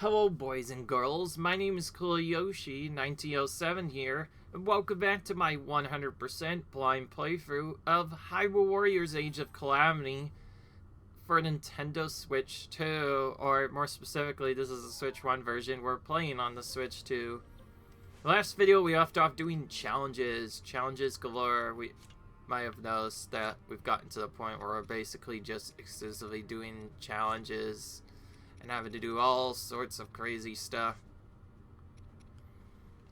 Hello boys and girls, my name is Yoshi1907 here, and welcome back to my 100% blind playthrough of Hyrule Warriors Age of Calamity for Nintendo Switch 2, or more specifically, this is the Switch 1 version. We're playing on the Switch 2. Last video we left off doing challenges galore. We might have noticed that we've gotten to the point where we're basically just exclusively doing challenges and having to do all sorts of crazy stuff.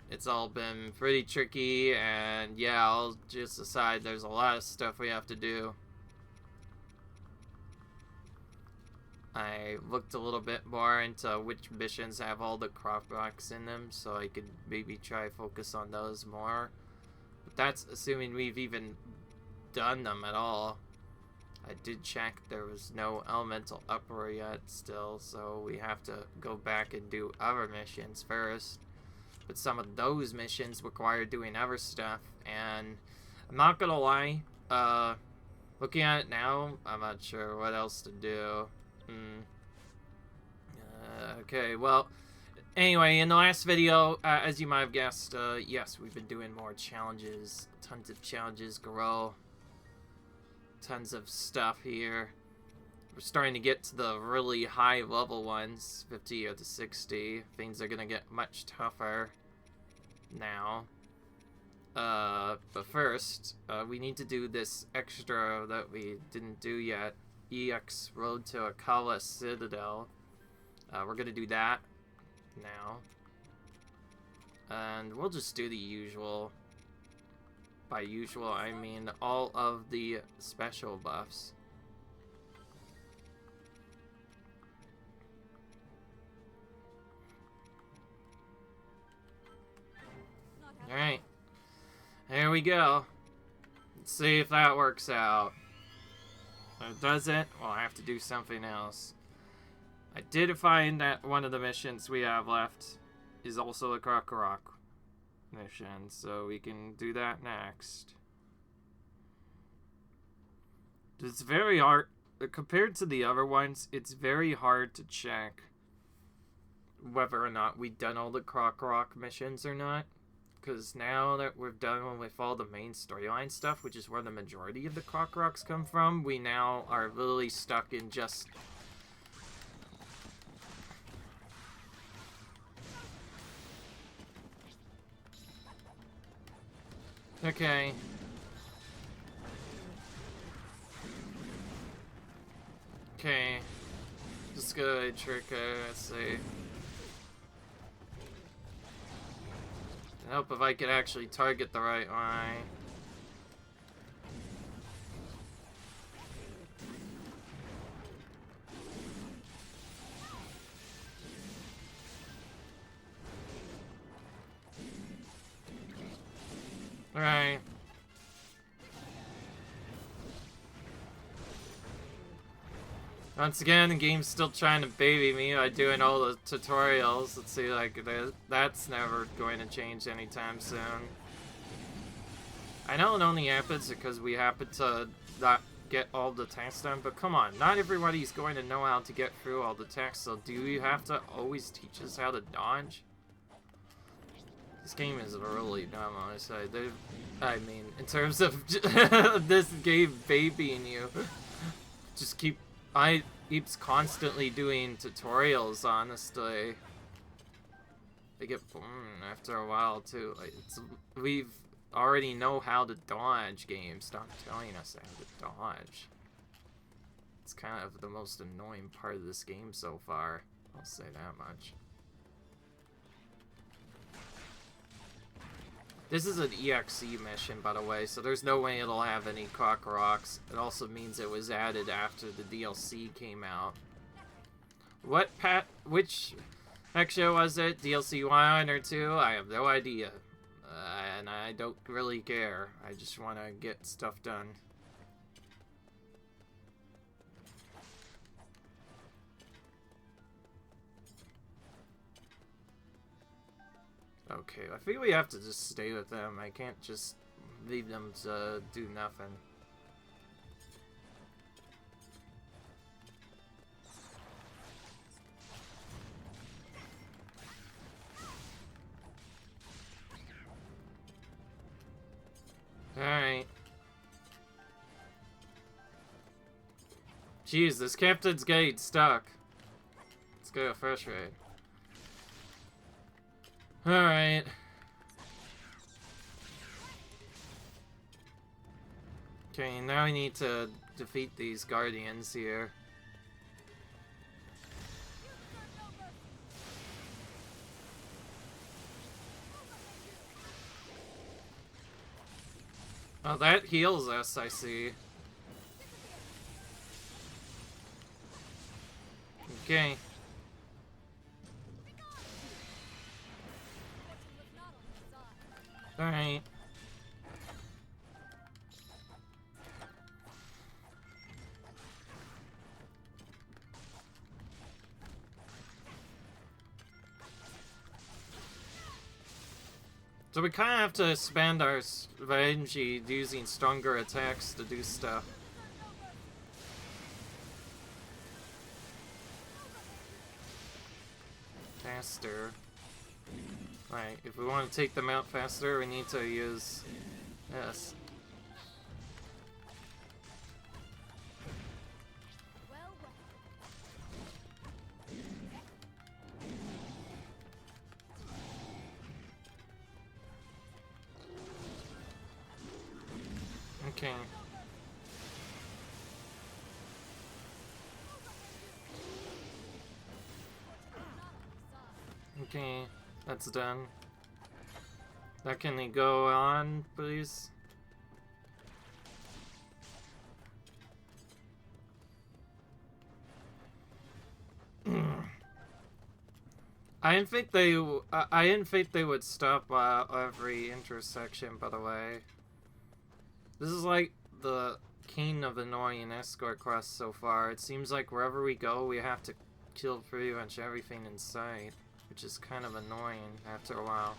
It's all been pretty tricky, and yeah, I'll just decide there's a lot of stuff we have to do. I looked a little bit more into which missions have all the Koroks in them, so I could maybe try to focus on those more. But that's assuming we've even done them at all. I did check there was no elemental uproar yet still, so we have to go back and do other missions first. But some of those missions require doing other stuff, and I'm not gonna lie, looking at it now, I'm not sure what else to do. Okay, well, anyway, in the last video, as you might have guessed, yes, we've been doing more challenges, tons of challenges, grow. Tons of stuff here. We're starting to get to the really high level ones, 50 or to 60. Things are gonna get much tougher now. But first, we need to do this extra that we didn't do yet. EX Road to Akala Citadel. We're gonna do that now. And we'll just do the usual. By usual, I mean all of the special buffs. Alright. Here we go. Let's see if that works out. If it doesn't, well, I have to do something else. I did find that one of the missions we have left is also a Korok mission, so we can do that next. It's very hard compared to the other ones. It's very hard to check whether or not we've done all the Korok missions or not, because now that we're done with all the main storyline stuff, which is where the majority of the Koroks come from, we now are really stuck in just okay. Okay. Just go trick, let's see. I hope if I could actually target the right eye. Alright. Once again, the game's still trying to baby me by doing all the tutorials. Let's see, like, that's never going to change anytime soon. I know it only happens because we happen to not get all the tasks done, but come on, not everybody's going to know how to get through all the tasks, so do you have to always teach us how to dodge? This game is really dumb, honestly. I mean, in terms of this game babying you, just keeps constantly doing tutorials, honestly. They get boring after a while, too. Like, we've already know how to dodge games. Stop telling us how to dodge. It's kind of the most annoying part of this game so far. I'll say that much. This is an EXE mission, by the way, so there's no way it'll have any Koroks. It also means it was added after the DLC came out. Which extra was it? DLC 1 or 2? I have no idea. And I don't really care. I just want to get stuff done. Okay, I think we have to just stay with them. I can't just leave them to do nothing. Jeez, this captain's getting stuck. Let's go fresh raid. Alright. Okay, now we need to defeat these guardians here. Oh, that heals us, I see. Okay. Alright. So we kind of have to expand our Valenji using stronger attacks to do stuff. Faster. Right, if we want to take them out faster, we need to use this. Okay. Okay, that's done. Now can we go on, please? I didn't think they would stop every intersection, by the way. This is like the king of annoying escort quests so far. It seems like wherever we go, we have to kill pretty much everything in sight, which is kind of annoying after a while.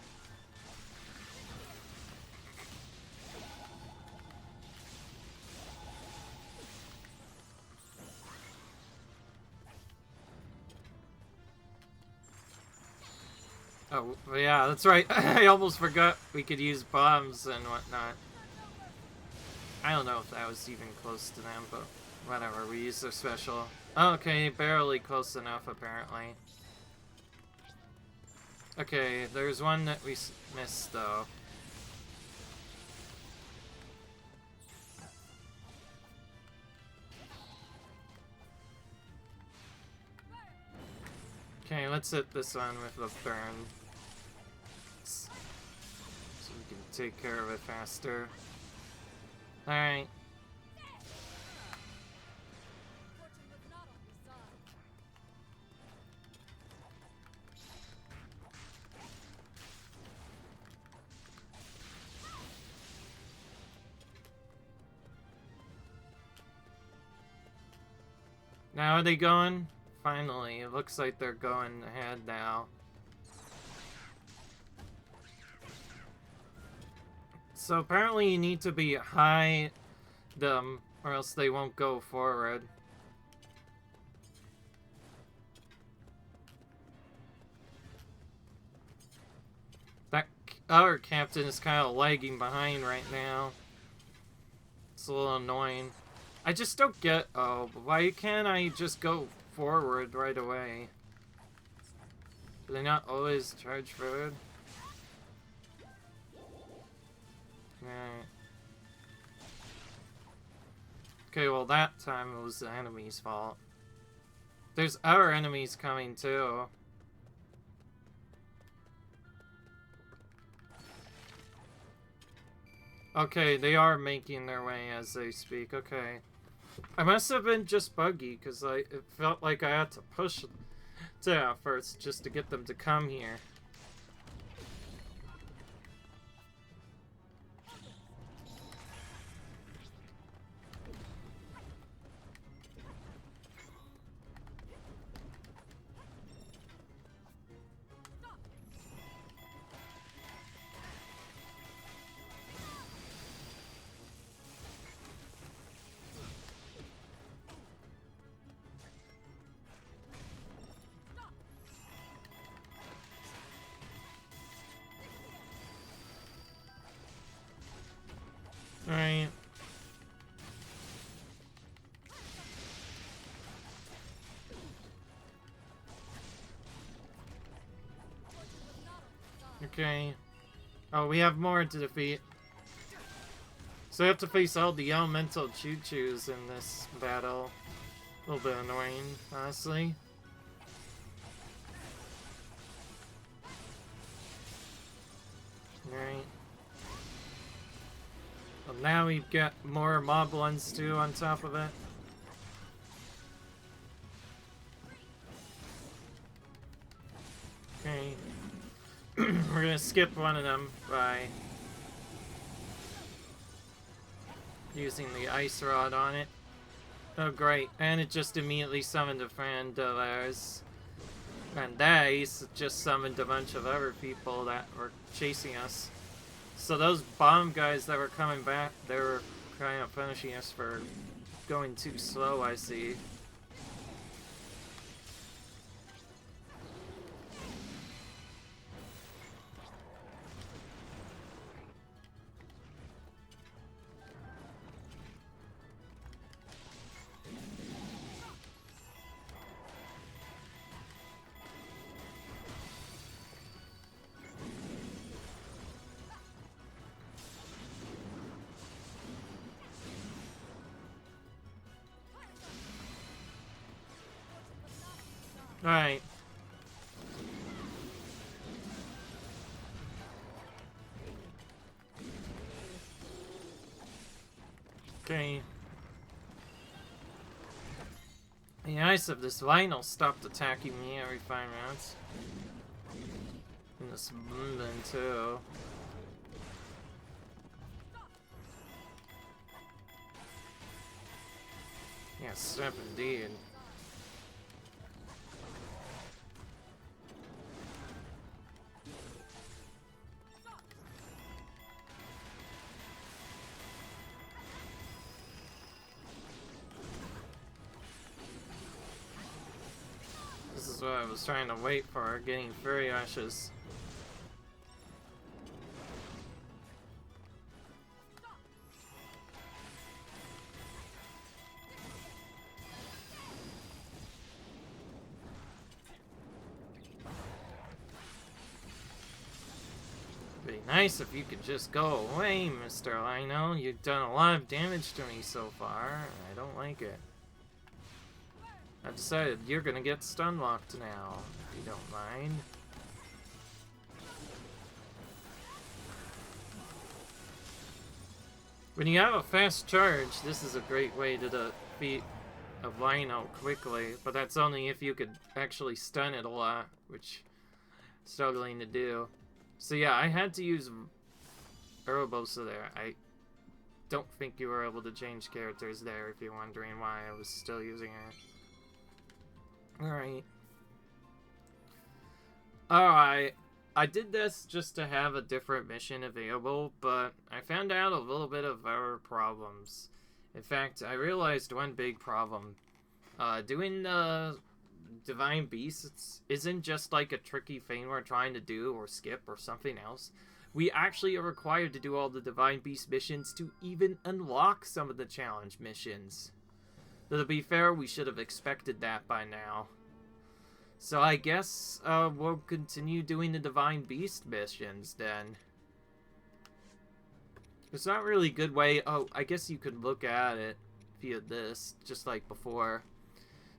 Oh, yeah, that's right. I almost forgot we could use bombs and whatnot. I don't know if that was even close to them, but whatever. We used their special. Okay, barely close enough, apparently. Okay, there's one that we missed, though. Okay, let's hit this one with the burn. So we can take care of it faster. Alright. Now are they going? Finally, it looks like they're going ahead now. So apparently you need to be high them or else they won't go forward. That other captain is kind of lagging behind right now. It's a little annoying. I just don't get, oh, why can't I just go forward right away? Do they not always charge forward? Alright. Okay, well that time it was the enemy's fault. There's other enemies coming too. Okay, they are making their way as they speak. Okay. I must have been just buggy, because it felt like I had to push to first just to get them to come here. Alright. Okay. Oh, we have more to defeat. So we have to face all the elemental choo-choos in this battle. A little bit annoying, honestly. Alright. Well, now we've got more moblins too on top of it. Okay. We're gonna skip one of them by using the ice rod on it. Oh great, and it just immediately summoned a friend of ours. And they just summoned a bunch of other people that were chasing us. So those bomb guys that were coming back, they were kind of punishing us for going too slow, I see. Alright. Okay. The ice of this vinyl stopped attacking me every 5 minutes. And this Bundan too. Yeah, step indeed. This is what I was trying to wait for, getting Fury Ashes. Be nice if you could just go away, Mr. Lino. You've done a lot of damage to me so far. I don't like it. I've decided you're gonna get stun locked now, if you don't mind. When you have a fast charge, this is a great way to defeat a Lino quickly, but that's only if you could actually stun it a lot, which I'm struggling to do. So yeah, I had to use Urobosa there. I don't think you were able to change characters there, if you're wondering why I was still using it. Alright. Alright. I did this just to have a different mission available, but I found out a little bit of our problems. In fact, I realized one big problem. Doing the Divine Beasts isn't just like a tricky thing we're trying to do or skip or something else. We actually are required to do all the Divine Beast missions to even unlock some of the challenge missions. Though to be fair, we should have expected that by now. So I guess we'll continue doing the Divine Beast missions then. It's not really a good way. Oh, I guess you could look at it via this, just like before.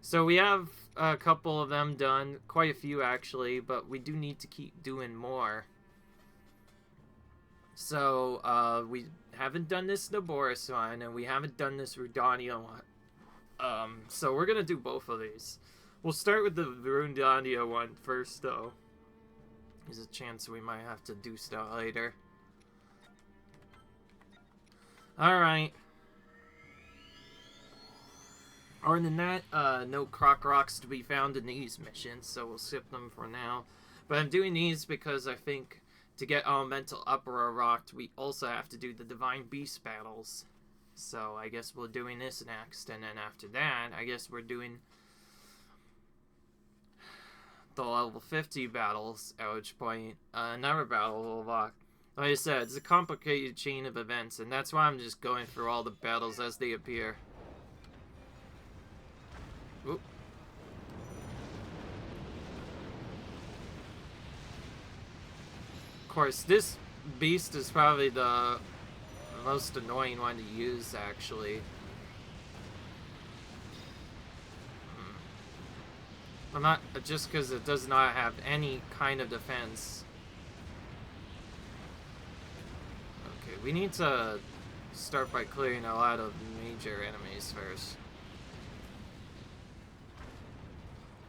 So we have a couple of them done, quite a few actually, but we do need to keep doing more. So we haven't done this Naboris one, and we haven't done this Rudanio one. So we're gonna do both of these. We'll start with the Rudanio one first, though. There's a chance we might have to do stuff later. Alright. Other than that, no Koroks to be found in these missions, so we'll skip them for now. But I'm doing these because I think to get Elemental Uproar rocked, we also have to do the Divine Beast battles. So I guess we're doing this next, and then after that, I guess we're doing the level 50 battles, at which point another battle will lock. Like I said, it's a complicated chain of events, and that's why I'm just going through all the battles as they appear. Oop. course, this beast is probably the most annoying one to use, actually. I'm not, just because it does not have any kind of defense. Okay, we need to start by clearing a lot of major enemies first.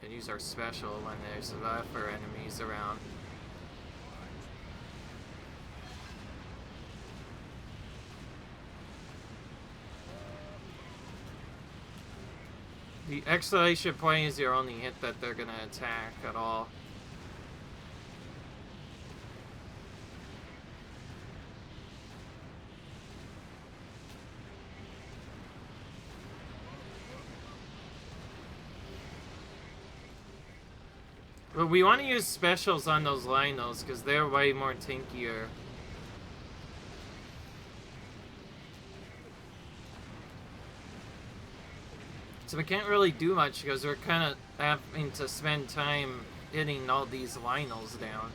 And use our special when there's for enemies around. The exclamation point is your only hit that they're gonna attack at all. But we want to use specials on those Linos because they're way more tankier. So we can't really do much because we're kind of having to spend time hitting all these Linos down.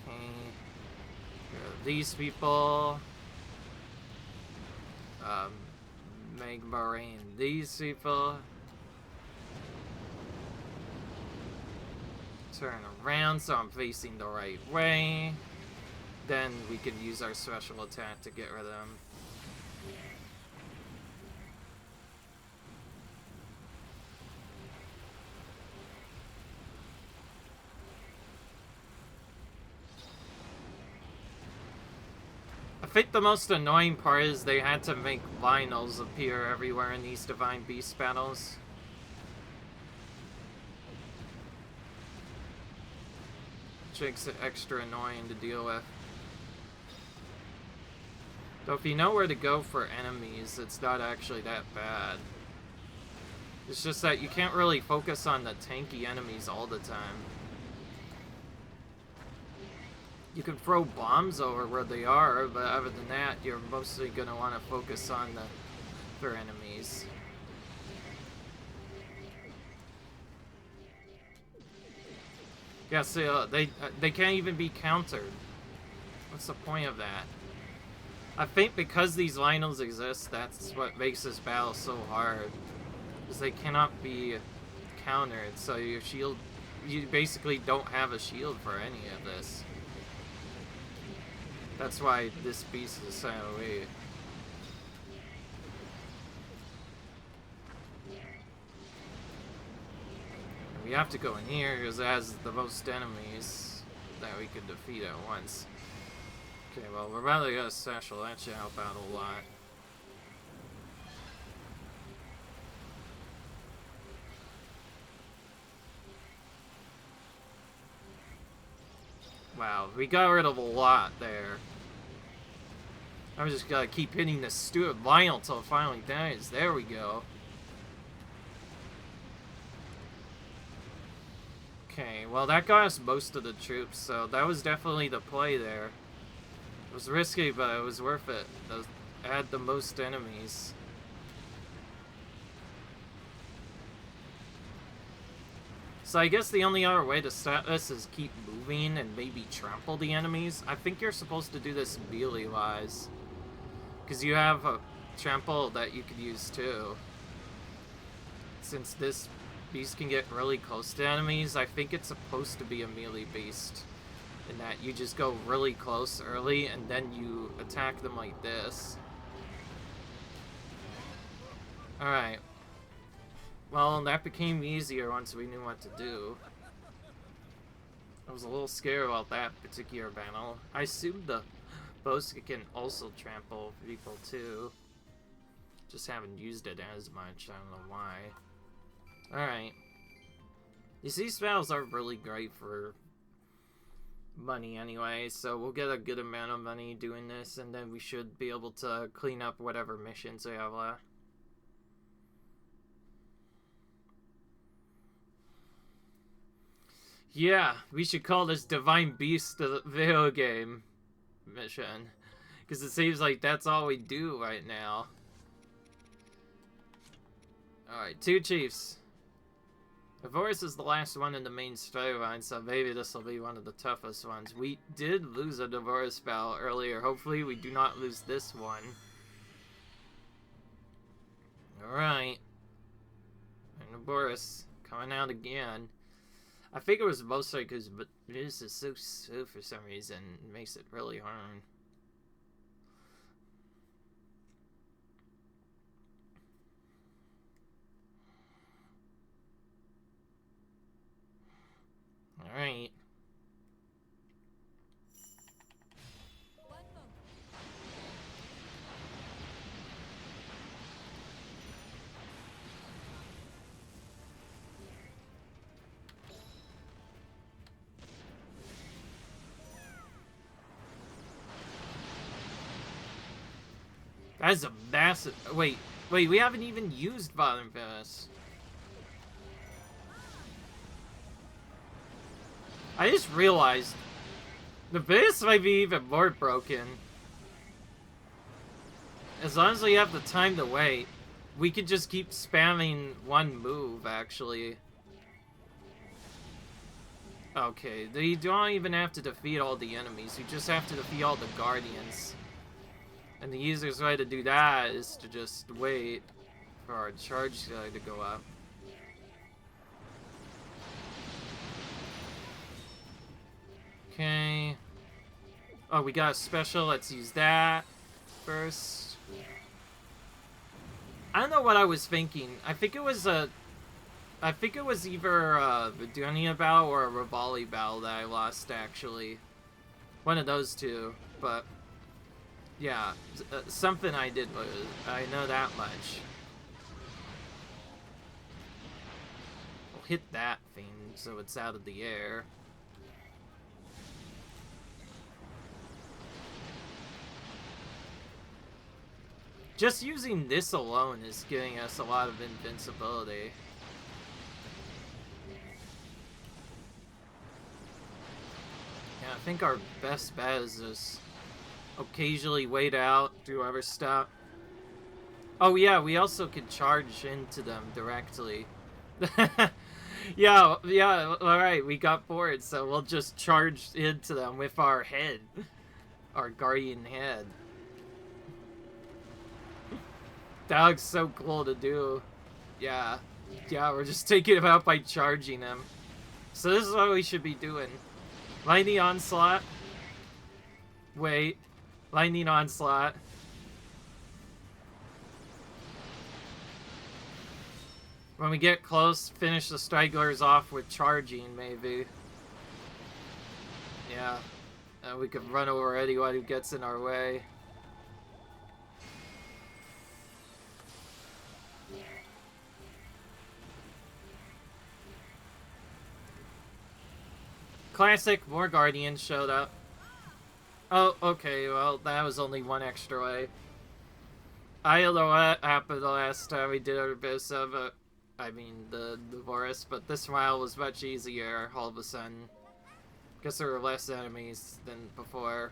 Okay. These people. Magma Rain. These people. Turn around so I'm facing the right way. Then we can use our special attack to get rid of them. I think the most annoying part is they had to make Linos appear everywhere in these Divine Beast battles. Which makes it extra annoying to deal with. So if you know where to go for enemies, it's not actually that bad. It's just that you can't really focus on the tanky enemies all the time. You can throw bombs over where they are, but other than that, you're mostly going to want to focus on their enemies. Yeah, so they can't even be countered. What's the point of that? I think because these Linos exist, that's what makes this battle so hard. Because they cannot be countered, so your shield... You basically don't have a shield for any of this. That's why this beast is so weak. We have to go in here because it has the most enemies that we could defeat at once. Okay, well, we're about to get a special. That should help out a lot. Wow, we got rid of a lot there. I'm just gonna keep hitting this stupid Lionel till it finally dies. There we go. Okay, well that got us most of the troops, so that was definitely the play there. It was risky, but it was worth it. It had the most enemies. So I guess the only other way to stop this is keep moving and maybe trample the enemies. I think you're supposed to do this melee-wise. Because you have a trample that you could use too. Since this beast can get really close to enemies, I think it's supposed to be a melee beast. In that you just go really close early and then you attack them like this. Alright. Well, that became easier once we knew what to do. I was a little scared about that particular battle. I assumed the Boska can also trample people too. Just haven't used it as much, I don't know why. Alright. These battles are really great for money anyway, so we'll get a good amount of money doing this, and then we should be able to clean up whatever missions we have left. Yeah, we should call this Divine Beast the video game mission. Because it seems like that's all we do right now. Alright, 2 chiefs. Voris is the last one in the main storyline, so maybe this will be one of the toughest ones. We did lose a Voris battle earlier. Hopefully we do not lose this one. Alright. And Voris coming out again. I think it was mostly because this is so slow for some reason. It makes it really hard. Alright. That's a massive... Wait, we haven't even used Bottom Pass. I just realized the base might be even more broken. As long as we have the time to wait, we could just keep spamming one move, actually. Okay, you don't even have to defeat all the enemies, you just have to defeat all the guardians. And the easiest way to do that is to just wait for our charge to go up. Okay. Oh, we got a special. Let's use that first. I don't know what I was thinking. I think it was either a Vidunia battle or a Rivali battle that I lost, actually. One of those two, but yeah, something I did was, I know that much. We'll hit that thing so it's out of the air. Just using this alone is giving us a lot of invincibility. Yeah, I think our best bet is just occasionally wait out, do other stuff. Oh yeah, we also could charge into them directly. yeah, alright, we got bored, so we'll just charge into them with our head. Our guardian head. That looks so cool to do. Yeah, we're just taking him out by charging him. So this is what we should be doing. Lightning Onslaught. Wait. Lightning Onslaught. When we get close, finish the stragglers off with charging, maybe. Yeah. And we can run over anyone who gets in our way. Classic, more Guardians showed up. Oh, okay, well, that was only one extra way. I don't know what happened the last time we did Urbosa, but I mean, the Voris, but this round was much easier all of a sudden. Guess there were less enemies than before.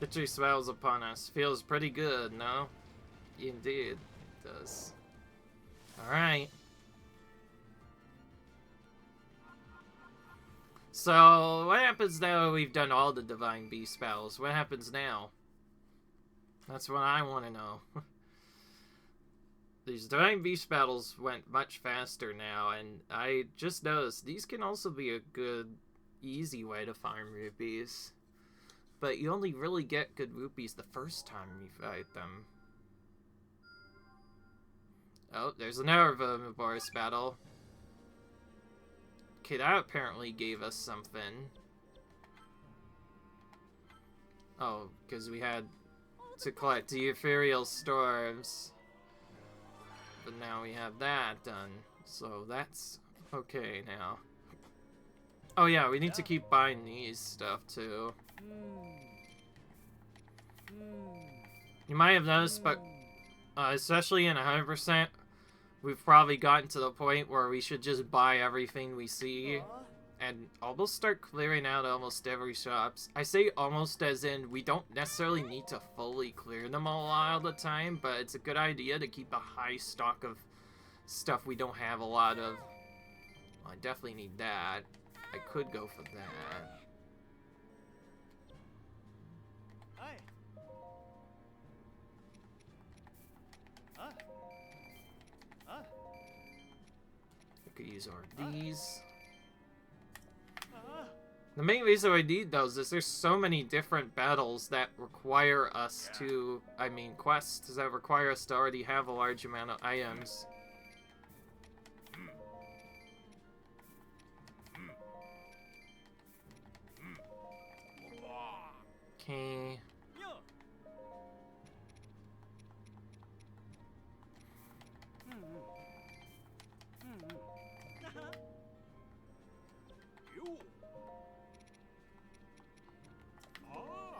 Victory smiles upon us. Feels pretty good, no? Indeed, it does. Alright. So, what happens now we've done all the Divine Beast battles? What happens now? That's what I want to know. These Divine Beast battles went much faster now, and I just noticed these can also be a good, easy way to farm rupees. But you only really get good rupees the first time you fight them. Oh, there's another Voris battle. Okay, that apparently gave us something. Oh, because we had to collect the ethereal storms. But now we have that done. So that's okay now. Oh yeah, we need to keep buying these stuff too. You might have noticed, but especially in 100%, we've probably gotten to the point where we should just buy everything we see and almost start clearing out almost every shops. I say almost as in we don't necessarily need to fully clear them all the time, but it's a good idea to keep a high stock of stuff we don't have a lot of. Well, I definitely need that. I could go for that. I could use these. The main reason I need those is there's so many different battles that require us to, quests that require us to already have a large amount of items. Okay.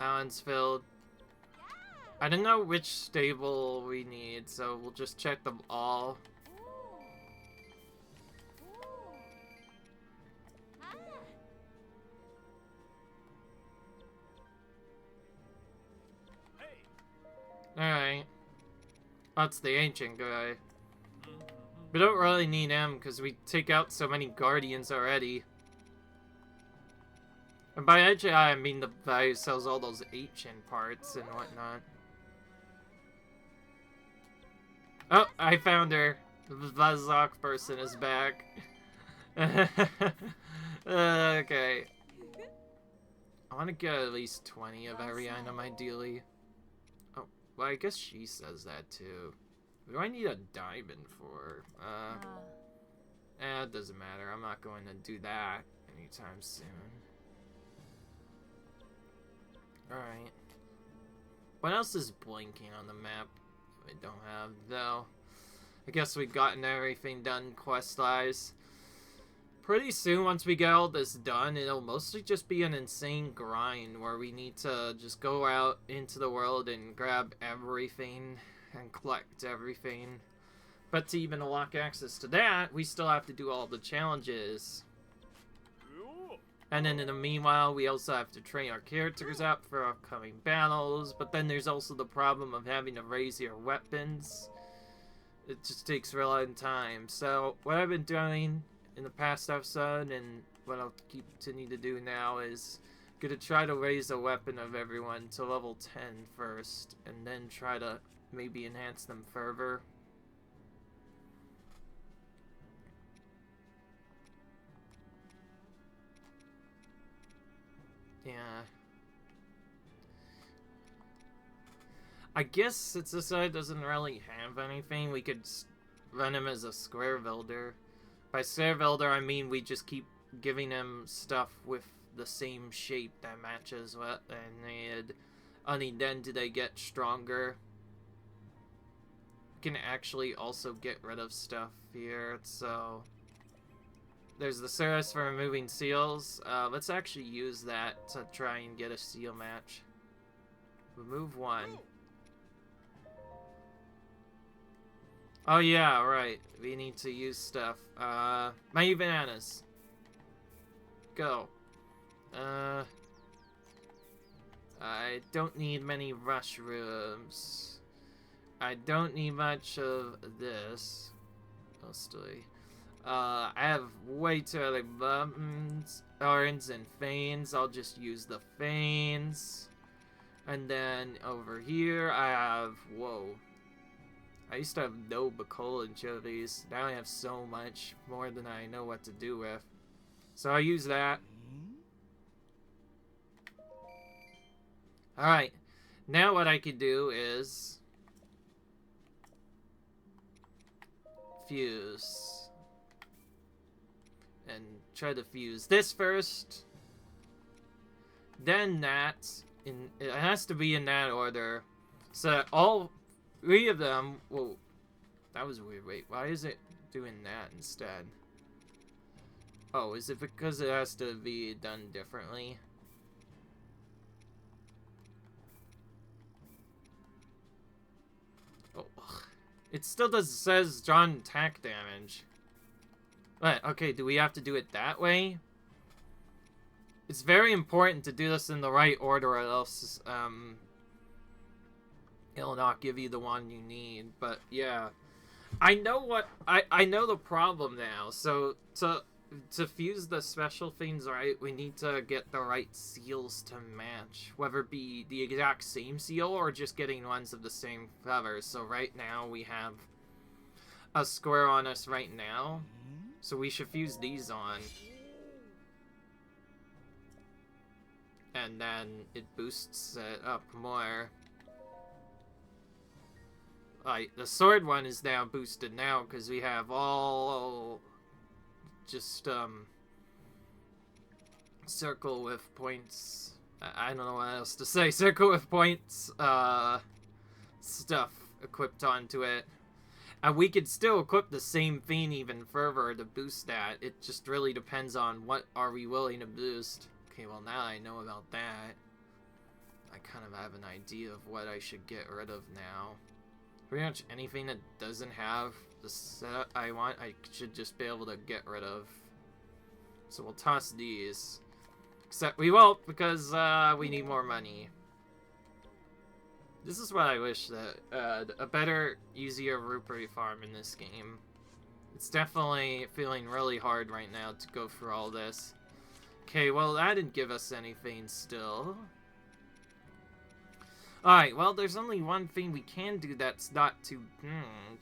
Islands filled. I don't know which stable we need, so we'll just check them all. Alright. That's the ancient guy. We don't really need him because we take out so many guardians already. And by ancient, I mean the guy who sells all those ancient parts and whatnot. Oh, I found her. The Vazok person is back. Okay. I want to get at least 20 of every item, ideally. Oh, well, I guess she says that too. What do I need a diamond for? It doesn't matter. I'm not going to do that anytime soon. Alright. What else is blinking on the map? I don't have, though. I guess we've gotten everything done quest-wise. Pretty soon, once we get all this done, it'll mostly just be an insane grind where we need to just go out into the world and grab everything and collect everything. But to even unlock access to that, we still have to do all the challenges. And then in the meanwhile, we also have to train our characters up for upcoming battles, but then there's also the problem of having to raise your weapons. It just takes a long time. So what I've been doing in the past episode, and what I'll continue to do now, is gonna try to raise the weapon of everyone to level 10 first, and then try to maybe enhance them further. Yeah. I guess since this side doesn't really have anything, we could run him as a square builder. By square builder, I mean we just keep giving him stuff with the same shape that matches what they need. Only then do they get stronger. You can actually also get rid of stuff here, so... There's the service for removing seals. Let's actually use that to try and get a seal match. Remove one. Oh yeah, right. We need to use stuff. My bananas. Go. I don't need many mushrooms. I don't need much of this. Mostly. I have way too many buttons, orange, and fanes. I'll just use the fanes. And then over here, I have, whoa. I used to have no Bacol anchovies. Now I have so much more than I know what to do with. So I use that. Alright. Now what I could do is fuse. And try to fuse this first. Then that. It has to be in that order. So that all 3 of them. Whoa. That was weird. Wait, why is it doing that instead? Oh, is it because it has to be done differently? Oh. It still says drawn attack damage. But, okay, do we have to do it that way? It's very important to do this in the right order, or else it'll not give you the one you need. But yeah, I know what I know the problem now. So to fuse the special things right, we need to get the right seals to match, whether it be the exact same seal or just getting ones of the same feather. So right now we have a square on us right now, so we should fuse these on, and then it boosts it up more. Like, the sword one is now boosted now because we have all just circle with points. I don't know what else to say. Circle with points stuff equipped onto it. And we could still equip the same thing even further to boost that. It just really depends on what are we willing to boost. Okay, well now I know about that, I kind of have an idea of what I should get rid of now. Pretty much anything that doesn't have the setup I want, I should just be able to get rid of. So we'll toss these. Except we won't, because we need more money. This is what I wish, that a better, easier rupee farm in this game. It's definitely feeling really hard right now to go through all this. Okay, well that didn't give us anything still. Alright, well there's only one thing we can do that's not too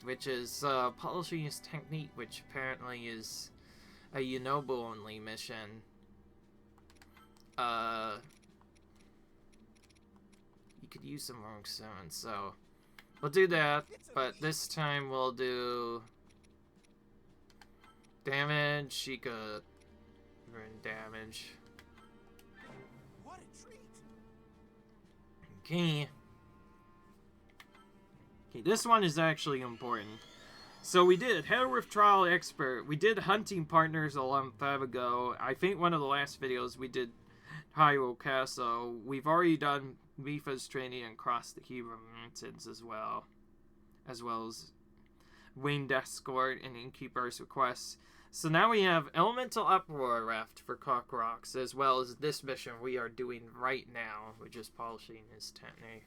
which is polishing his technique, which apparently is a Yunobo only mission. You could use some wrong soon, so we'll do that, but this time we'll do damage, Sheikah burn damage. What a treat. Okay. Okay, this one is actually important. So we did Hair with Trial Expert. We did Hunting Partners a long time ago. I think one of the last videos we did Hyrule Castle. We've already done Mipha's training and Cross the Hero Mountains as well as Winged Escort and Innkeeper's Request. So now we have Elemental Uproar left for Koroks, as well as this mission we are doing right now, which is polishing his technique.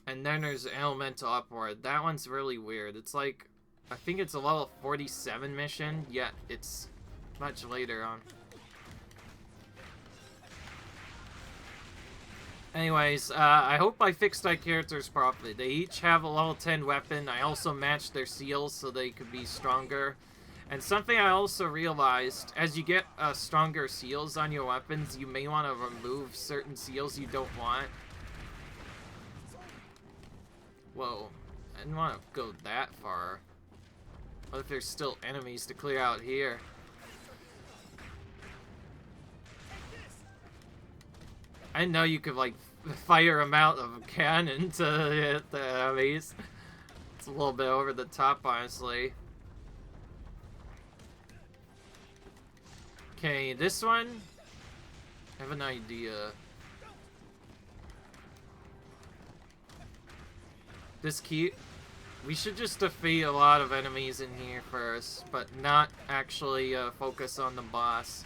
And then there's Elemental Uproar. That one's really weird. It's like, I think it's a level 47 mission, yet it's much later on. Anyways, I hope I fixed my characters properly. They each have a level 10 weapon. I also matched their seals so they could be stronger. And something I also realized, as you get stronger seals on your weapons, you may want to remove certain seals you don't want. Whoa, I didn't want to go that far. What if there's still enemies to clear out here? I didn't know you could, like, fire them out of a cannon to hit the enemies. It's a little bit over the top, honestly. Okay, this one, I have an idea. This key, we should just defeat a lot of enemies in here first, but not actually focus on the boss.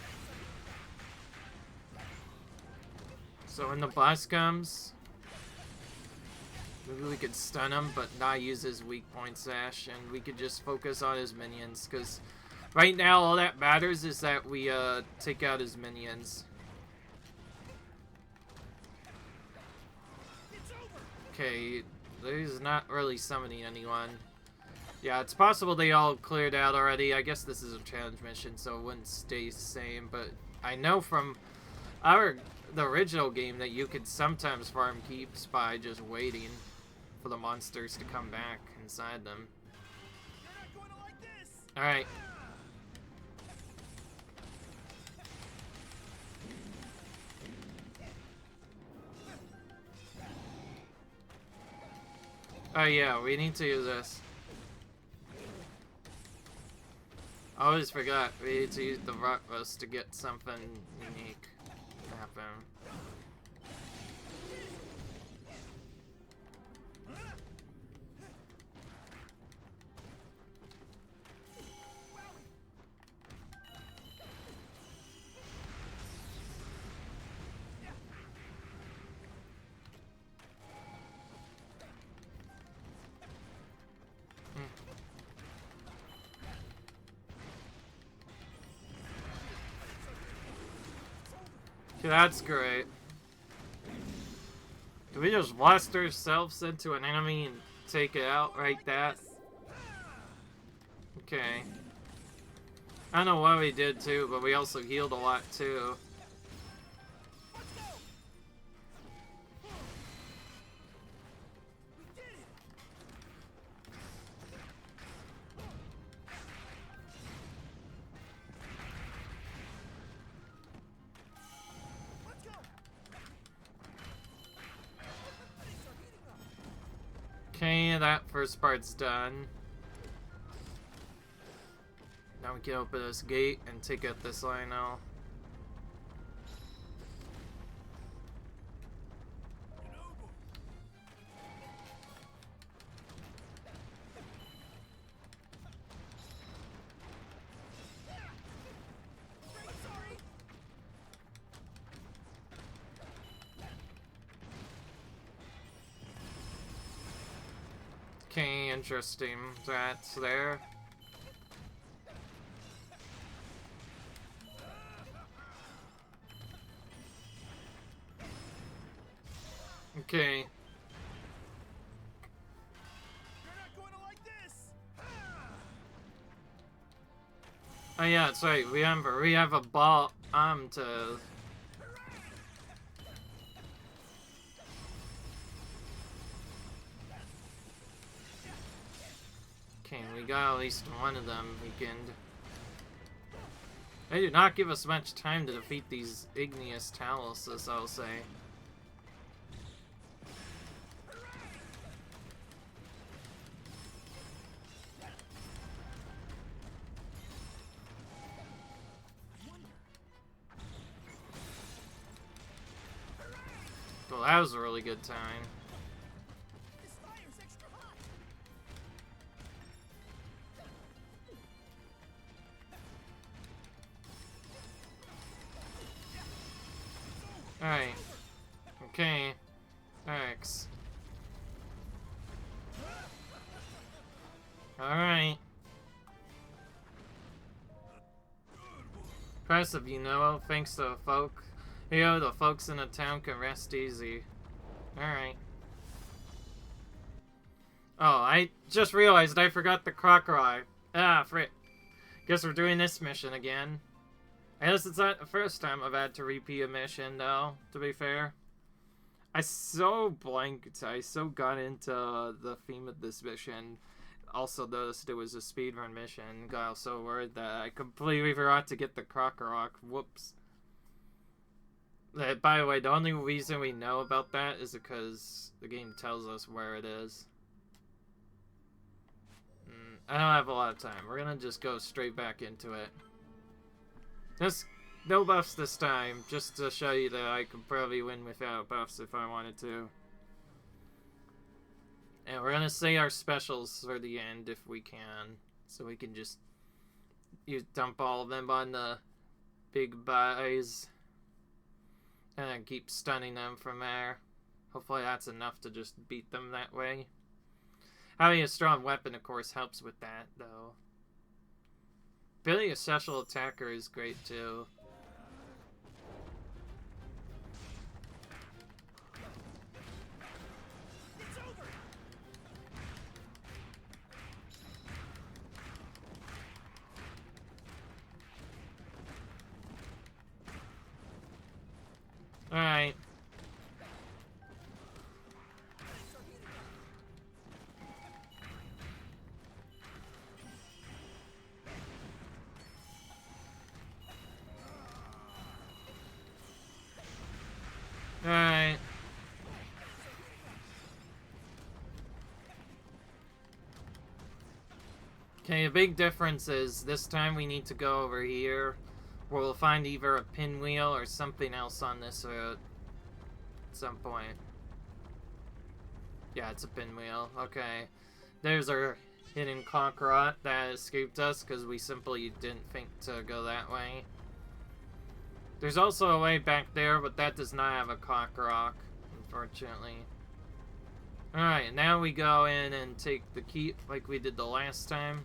So when the boss comes, maybe we could stun him, but not use his weak point sash, and we could just focus on his minions, because right now all that matters is that we take out his minions. Okay, he's not really summoning anyone. Yeah, it's possible they all cleared out already. I guess this is a challenge mission, so it wouldn't stay the same, but I know from the original game that you could sometimes farm keeps by just waiting for the monsters to come back inside them. Alright. Oh yeah, we need to use this. I always forgot, we need to use the rock bust to get something unique to happen. Okay, that's great. Do we just blast ourselves into an enemy and take it out like that? Okay. I don't know what we did too, but we also healed a lot too. Okay, that first part's done. Now we can open this gate and take out this Lionel. Okay, interesting. That's there. Okay. You're not going to like this. Oh yeah, that's right. Remember, we have a ball to. Okay, we got at least one of them weakened. They do not give us much time to defeat these igneous taluses, I'll say. Well, that was a really good time. This fire's extra hot. Alright. Okay. X. Alright. Impressive, you know. Thanks to the folk. The folks in the town can rest easy. Alright. Oh, I just realized I forgot the crocodile. Ah, frick. Guess we're doing this mission again. I guess it's not the first time I've had to repeat a mission, though, to be fair. I so blanked. I so got into the theme of this mission. Also noticed it was a speedrun mission. Got so worried that I completely forgot to get the Koroks. Whoops. By the way, the only reason we know about that is because the game tells us where it is. I don't have a lot of time. We're gonna just go straight back into it. Just no buffs this time, just to show you that I could probably win without buffs if I wanted to. And we're gonna say our specials for the end if we can, so we can just dump all of them on the big buys and then keep stunning them from there. Hopefully that's enough to just beat them that way. Having a strong weapon, of course, helps with that, though. Building a special attacker is great, too. It's over. Alright. Alright. Okay, a big difference is this time we need to go over here where we'll find either a pinwheel or something else on this route at some point. Yeah, it's a pinwheel. Okay. There's our hidden Conqueror that escaped us because we simply didn't think to go that way. There's also a way back there, but that does not have a Koroks, unfortunately. Alright, now we go in and take the key like we did the last time.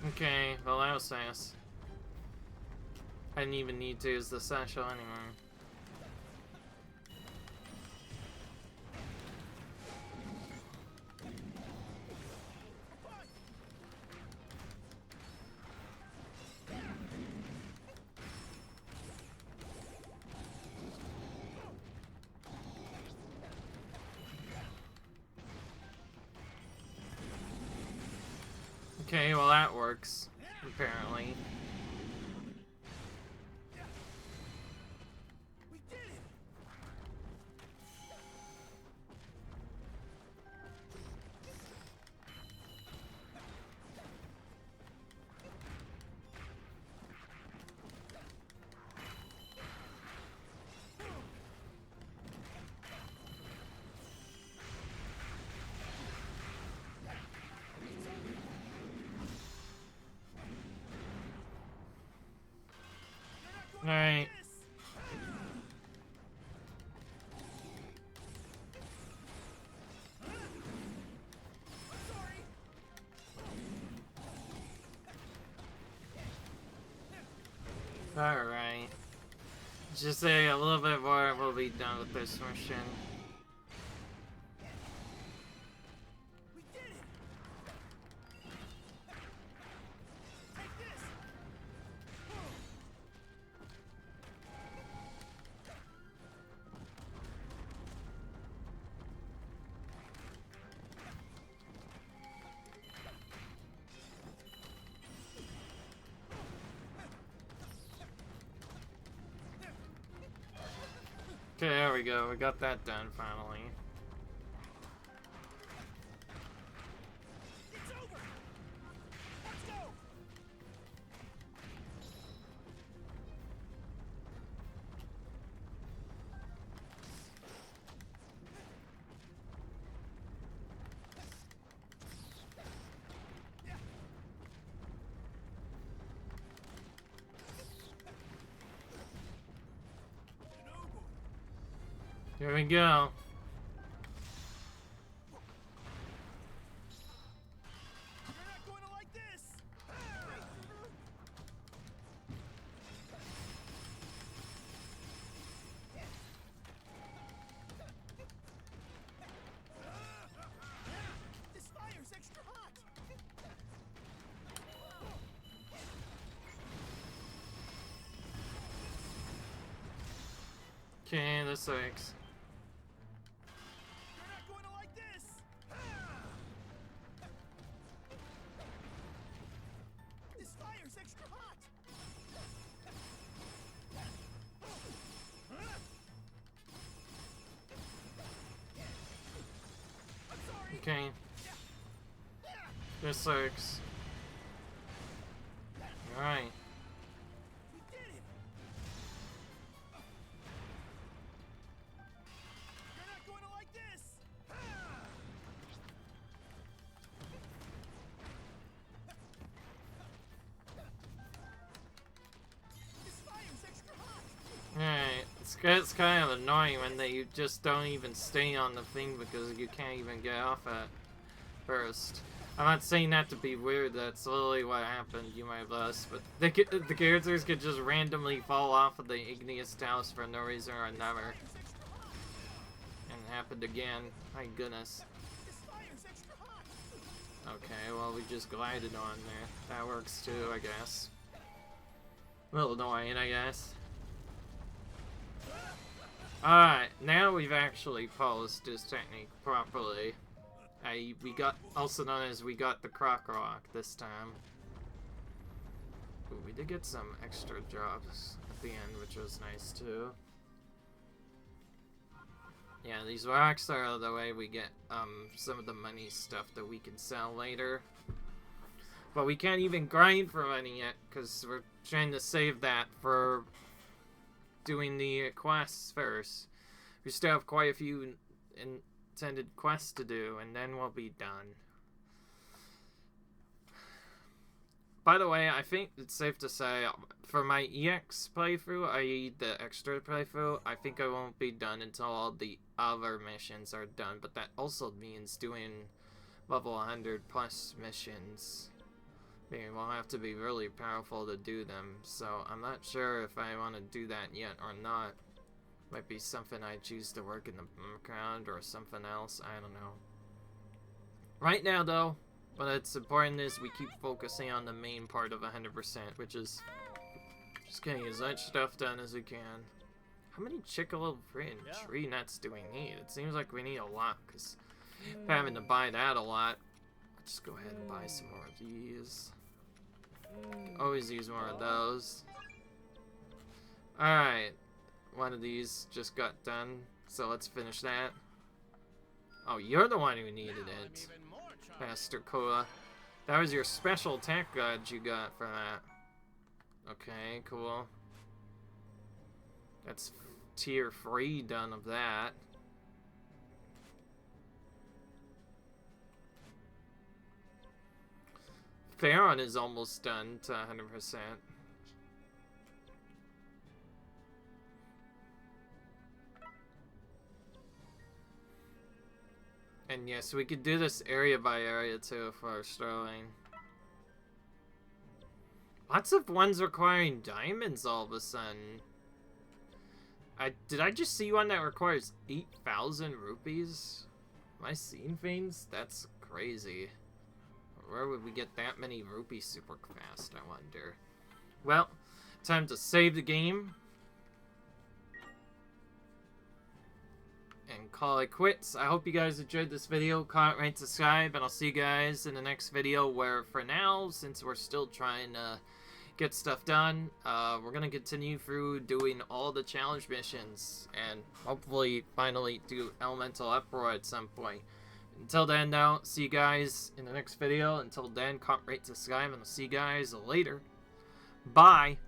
Okay, well that was nice. I didn't even need to use the satchel anyway. Okay, well that works, apparently. We did it! Alright. Alright. Just say a little bit more and we'll be done with this mission. We did it! Take this! Okay, there we go. We got that done finally. It's over! Let's go! Here we go. You're not going to like this! This fire's extra hot! Okay, this works. You're not going to like this! This fire's extra hot! I'm sorry! Okay. This works. Alright. We did it! You're not going to like this! This fire's extra hot! Alright. It's kind of annoying when they just don't even stay on the thing because you can't even get off at first. I'm not saying that to be weird, that's literally what happened, you might have lost, but the characters could just randomly fall off of the igneous house for no reason or another. Fire's extra hot! And it happened again. My goodness. This fire's extra hot! Okay, well we just glided on there. That works too, I guess. A little annoying, I guess. Alright, now we've actually posed this technique properly. We got, also known as we got the Koroks this time. Ooh, we did get some extra drops at the end, which was nice too. Yeah, these rocks are the way we get some of the money stuff that we can sell later. But we can't even grind for money yet, because we're trying to save that for doing the quests first. We still have quite a few intended quests to do, and then we'll be done. By the way, I think it's safe to say, for my EX playthrough, i.e. the extra playthrough, I think I won't be done until all the other missions are done, but that also means doing level 100 plus missions I mean, we'll have to be really powerful to do them, so I'm not sure if I want to do that yet or not. Might be something I choose to work in the background or something else, I don't know. Right now, though, what it's important is we keep focusing on the main part of 100%, which is just getting as much stuff done as we can. How many Chickalo and tree nuts do we need? It seems like we need a lot, because having to buy that a lot. Let's just go ahead and buy some more of these. Always use more of those. Alright. One of these just got done, so let's finish that. Oh, you're the one who needed it, Master Koa. That was your special attack guide you got for that. Okay, cool. That's tier 3 done of that. Pharaon is almost done to 100%. And yes, we could do this area by area too if we're struggling. Lots of ones requiring diamonds all of a sudden. Did I just see one that requires 8,000 rupees? Am I seeing things? That's crazy. Where would we get that many rupees super fast, I wonder? Well, time to save the game. And call it quits. I hope you guys enjoyed this video. Comment, rate, subscribe, and I'll see you guys in the next video where, for now, since we're still trying to get stuff done, we're going to continue through doing all the challenge missions and hopefully finally do Elemental Uproar at some point. Until then, though, see you guys in the next video. Until then, comment, rate, subscribe, and I'll see you guys later. Bye!